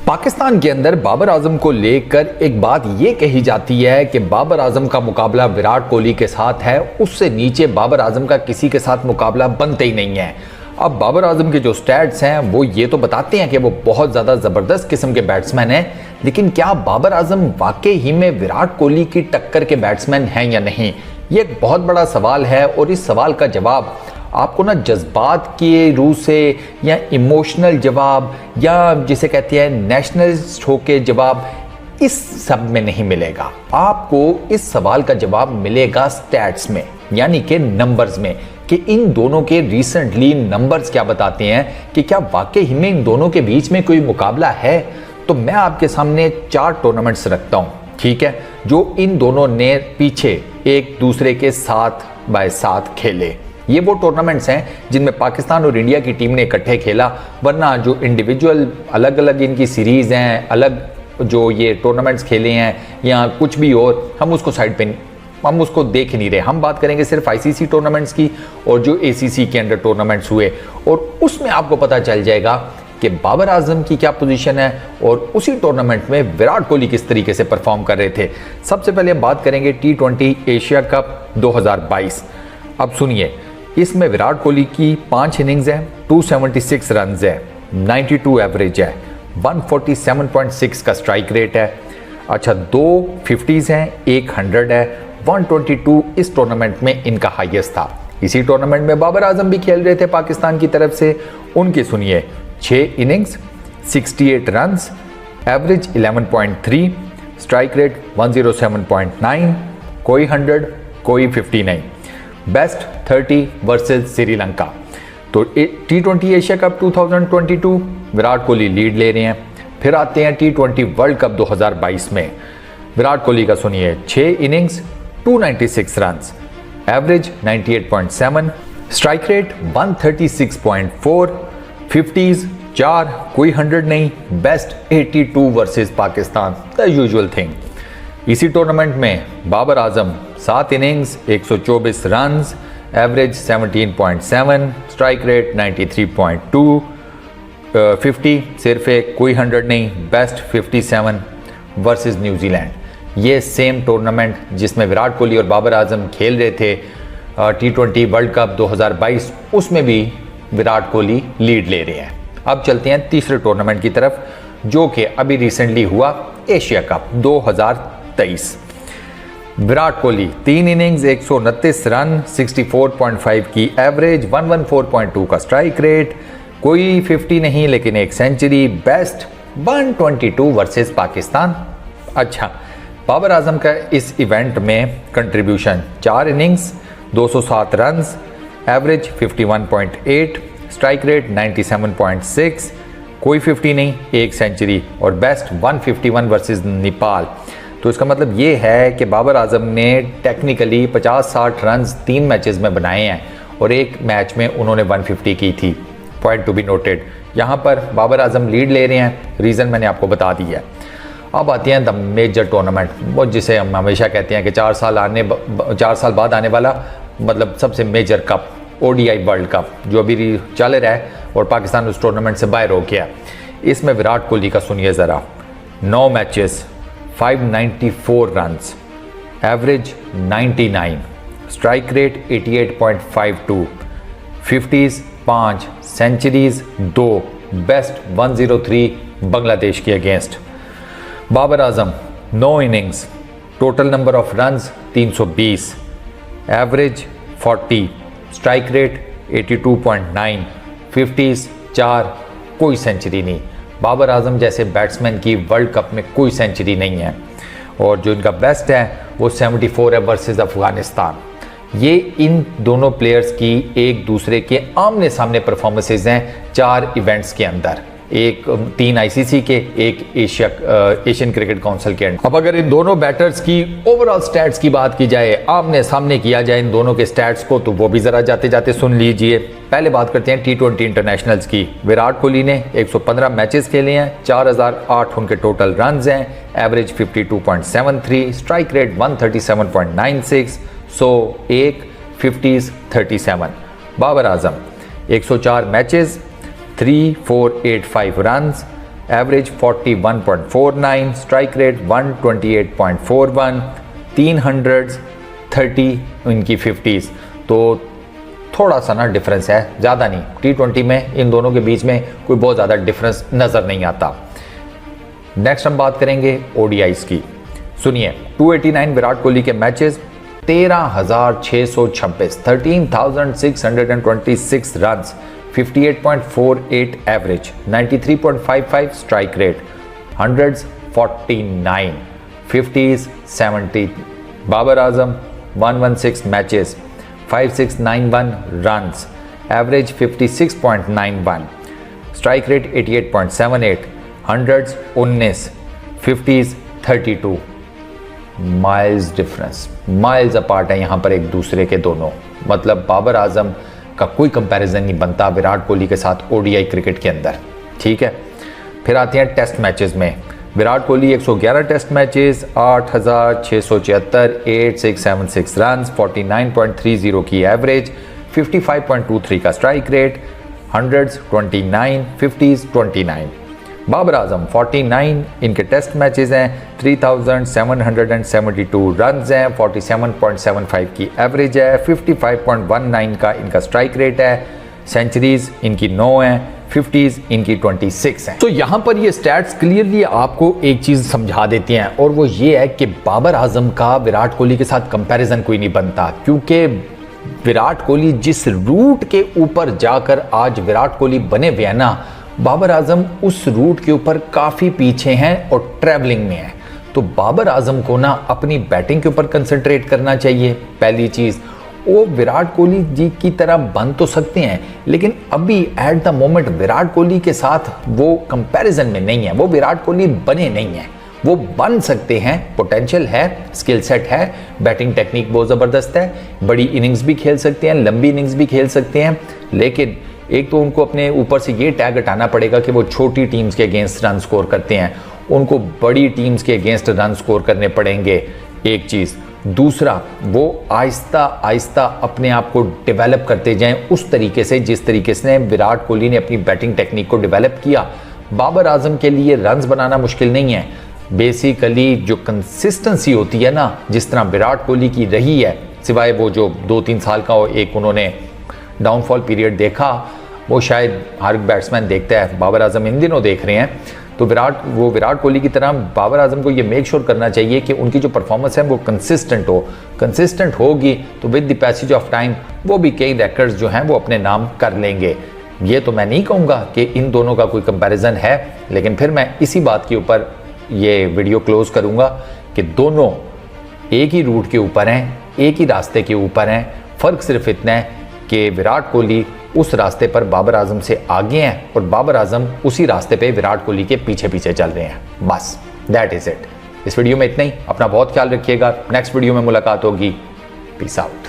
पाकिस्तान के अंदर बाबर आजम को लेकर एक बात ये कही जाती है कि बाबर आजम का मुकाबला विराट कोहली के साथ है, उससे नीचे बाबर आजम का किसी के साथ मुकाबला बनते ही नहीं है। अब बाबर आजम के जो स्टैट्स हैं वो ये तो बताते हैं कि वो बहुत ज़्यादा ज़बरदस्त किस्म के बैट्समैन हैं, लेकिन क्या बाबर आजम वाकई ही में विराट कोहली की टक्कर के बैट्समैन हैं या नहीं, ये एक बहुत बड़ा सवाल है। और इस सवाल का जवाब आपको ना जज्बात की रूह से या इमोशनल जवाब या जिसे कहते हैं नेशनलिस्ट होके जवाब, इस सब में नहीं मिलेगा। आपको इस सवाल का जवाब मिलेगा स्टैट्स में, यानी कि नंबर्स में, कि इन दोनों के रिसेंटली नंबर्स क्या बताते हैं कि क्या वाकई ही में इन दोनों के बीच में कोई मुकाबला है। तो मैं आपके सामने 4 टूर्नामेंट्स रखता हूं, ठीक है, जो इन दोनों ने पीछे एक दूसरे के साथ बाय साथ खेले। ये वो टूर्नामेंट्स हैं जिनमें पाकिस्तान और इंडिया की टीम ने इकट्ठे खेला, वरना जो इंडिविजुअल अलग अलग इनकी सीरीज़ हैं, अलग जो ये टूर्नामेंट्स खेले हैं या कुछ भी और, हम उसको साइड पे हम उसको देख नहीं रहे। हम बात करेंगे सिर्फ आईसीसी टूर्नामेंट्स की और जो एसीसी के अंडर टूर्नामेंट्स हुए, और उसमें आपको पता चल जाएगा कि बाबर आजम की क्या पोजीशन है और उसी टूर्नामेंट में विराट कोहली किस तरीके से परफॉर्म कर रहे थे। सबसे पहले हम बात करेंगे T20 एशिया कप 2022। अब सुनिए, इसमें विराट कोहली की 5 इनिंग्स है, 276 रन है, 92 एवरेज है, 147.6 का स्ट्राइक रेट है। अच्छा, 2 50s हैं, 1 100 है, 122 इस टूर्नामेंट में इनका हाईएस्ट था। इसी टूर्नामेंट में बाबर आजम भी खेल रहे थे पाकिस्तान की तरफ से। उनकी सुनिए, 6 innings, 68 runs, average 11.3, strike rate 107.9, कोई 100, कोई 50 नहीं, बेस्ट 30 वर्सेस श्रीलंका। तो T20 Asia cup 2022 Virat Kohli lead ले रहे हैं। फिर आते हैं T20 वर्ल्ड कप 2022 में। विराट कोहली का सुनिए, 6 innings, 296 runs, average 98.7, strike rate 136.4, 50s 4, कोई 100 नहीं, best 82 versus Pakistan, the usual thing. इसी टूर्नामेंट में Babar Azam 7 innings, 124 runs, average 17.7, strike rate 93.2, 50 सिर्फ एक, कोई 100 नहीं, बेस्ट 57 वर्सेस न्यूजीलैंड। ये सेम टूर्नामेंट जिसमें विराट कोहली और बाबर आजम खेल रहे थे T20 वर्ल्ड कप 2022, उसमें भी विराट कोहली लीड ले रहे हैं। अब चलते हैं तीसरे टूर्नामेंट की तरफ, जो कि अभी रिसेंटली हुआ, Asia cup 2023। Virat Kohli 3 innings, 129 run, 64.5 की एवरेज, 114.2 का स्ट्राइक रेट, कोई 50 नहीं लेकिन एक सेंचुरी, बेस्ट 122 वर्सेस पाकिस्तान। अच्छा, बाबर आजम का इस इवेंट में contribution 4 innings, 207 runs, average 51.8, strike rate 97.6, कोई 50 नहीं, एक सेंचुरी, और बेस्ट 151 वर्सेस नेपाल। तो इसका मतलब ये है कि बाबर आजम ने टेक्निकली 50-60 रन्स 3 मैचेस में बनाए हैं और एक मैच में उन्होंने 150 की थी। Point to be noted. यहाँ पर बाबर आजम लीड ले रहे हैं, रीज़न मैंने आपको बता दिया है। अब आती हैं द मेजर टूर्नामेंट, वो जिसे हम हमेशा कहते हैं कि 4 साल बाद आने वाला मतलब सबसे major cup, ODI world cup, जो अभी चल रहा है और पाकिस्तान उस टूर्नामेंट से बाहर हो गया। इसमें विराट कोहली का सुनिए ज़रा, 9 matches, 594 runs, average 99, strike rate 88.52, 50s 5, centuries 2, best 103 Bangladesh के against. Babar Azam 9 innings, total number of runs 320, average 40, strike rate 82.9, 50s 4, कोई सेंचुरी नहीं। बाबर आजम जैसे बैट्समैन की वर्ल्ड कप में कोई सेंचुरी नहीं है। और जो इनका बेस्ट है वो 74 है वर्सेस अफगानिस्तान। ये इन दोनों प्लेयर्स की एक दूसरे के आमने सामने परफॉर्मेंसेज हैं 4 इवेंट्स के अंदर, 3 आईसीसी के, एक एशियन क्रिकेट काउंसिल के अंदर। अब अगर इन दोनों बैटर्स की ओवरऑल स्टैट्स की बात की जाए, आमने सामने किया जाए इन दोनों के स्टैट्स को, तो वो भी ज़रा जाते जाते सुन लीजिए। पहले बात करते हैं T20 इंटरनेशनल्स की। विराट कोहली ने 115 मैचेस खेले हैं, 4008 उनके टोटल रन्स हैं, average 52.73, strike rate 137.96, 101, 50s 37। Babar Azam 104 matches, 3485 runs, average 41.49, strike rate 128.41, 300s 30 इनकी 50s, तो थोड़ा सा ना डिफरेंस है, ज़्यादा नहीं। T20 में इन दोनों के बीच में कोई बहुत ज़्यादा डिफरेंस नज़र नहीं आता। नेक्स्ट हम बात करेंगे ODIs की। सुनिए, 289 विराट कोहली के matches, 13,626, 13,626 runs, 58.48 average, 93.55 strike rate, 100s 49, 50s 70। Babar Azam 116 matches, 5691 runs, average 56.91, strike rate 88.78, 100s 19, 50s 32। Miles difference, miles apart है यहाँ पर एक दूसरे के दोनों। मतलब बाबर आजम का कोई कंपैरिजन नहीं बनता विराट कोहली के साथ ODI क्रिकेट के अंदर, ठीक है। फिर आते हैं टेस्ट मैचेस में। Virat Kohli 111 test matches, 8,676, 8676 runs, 49.30 की एवरेज, 55.23 का strike rate, 100s 29, 50s 29। Babar Azam 49 इनके टेस्ट मैचेस हैं, 3,772 रन्स हैं, 47.75 की एवरेज है, 55.19 का इनका स्ट्राइक रेट है, सेंचुरीज इनकी 9 हैं, 50s इनकी 26 हैं। तो यहाँ पर ये स्टैट्स क्लियरली आपको एक चीज़ समझा देती हैं, और वो ये है कि बाबर आजम का विराट कोहली के साथ कंपैरिजन कोई नहीं बनता, क्योंकि विराट कोहली जिस रूट के ऊपर जाकर आज विराट कोहली बने हुए हैं ना, बाबर आजम उस रूट के ऊपर काफ़ी पीछे हैं और ट्रैवलिंग में है। तो बाबर आजम को ना अपनी बैटिंग के ऊपर कंसंट्रेट करना चाहिए। पहली चीज़, वो विराट कोहली जी की तरह बन तो सकते हैं, लेकिन अभी at the moment Virat Kohli के साथ वो कंपैरिजन में नहीं है, वो विराट कोहली बने नहीं हैं। वो बन सकते हैं, पोटेंशियल है, स्किल सेट है, बैटिंग टेक्निक बहुत ज़बरदस्त है, बड़ी इनिंग्स भी खेल सकते हैं, लंबी इनिंग्स भी खेल सकते हैं, लेकिन एक तो उनको अपने ऊपर से ये टैग हटाना पड़ेगा कि वो छोटी टीम्स के अगेंस्ट रन स्कोर करते हैं, उनको बड़ी टीम्स के अगेंस्ट रन स्कोर करने पड़ेंगे, एक चीज़। दूसरा, वो आहिस्ता आहिस्ता अपने आप को डेवलप करते जाएं उस तरीके से जिस तरीके से विराट कोहली ने अपनी बैटिंग टेक्निक को डेवलप किया। बाबर आजम के लिए रन्स बनाना मुश्किल नहीं है, बेसिकली जो कंसिस्टेंसी होती है ना, जिस तरह विराट कोहली की रही है, सिवाय वो जो 2-3 साल का एक उन्होंने डाउनफॉल पीरियड देखा, वो शायद हर बैट्समैन देखता है, बाबर आजम इन दिनों देख रहे हैं। तो विराट कोहली की तरह बाबर आजम को ये मेक श्योर करना चाहिए कि उनकी जो परफॉर्मेंस है वो कंसिस्टेंट हो। कंसिस्टेंट होगी तो with the passage of time वो भी कई रिकॉर्ड्स जो हैं वो अपने नाम कर लेंगे। ये तो मैं नहीं कहूँगा कि इन दोनों का कोई कंपैरिजन है, लेकिन फिर मैं इसी बात के ऊपर ये वीडियो क्लोज करूँगा कि दोनों एक ही रूट के ऊपर हैं, एक ही रास्ते के ऊपर हैं। फ़र्क सिर्फ इतना है कि विराट कोहली उस रास्ते पर बाबर आजम से आगे हैं और बाबर आजम उसी रास्ते पे विराट कोहली के पीछे पीछे चल रहे हैं। बस दैट इज़ इट। इस वीडियो में इतना ही। अपना बहुत ख्याल रखिएगा। नेक्स्ट वीडियो में मुलाकात होगी। Peace out.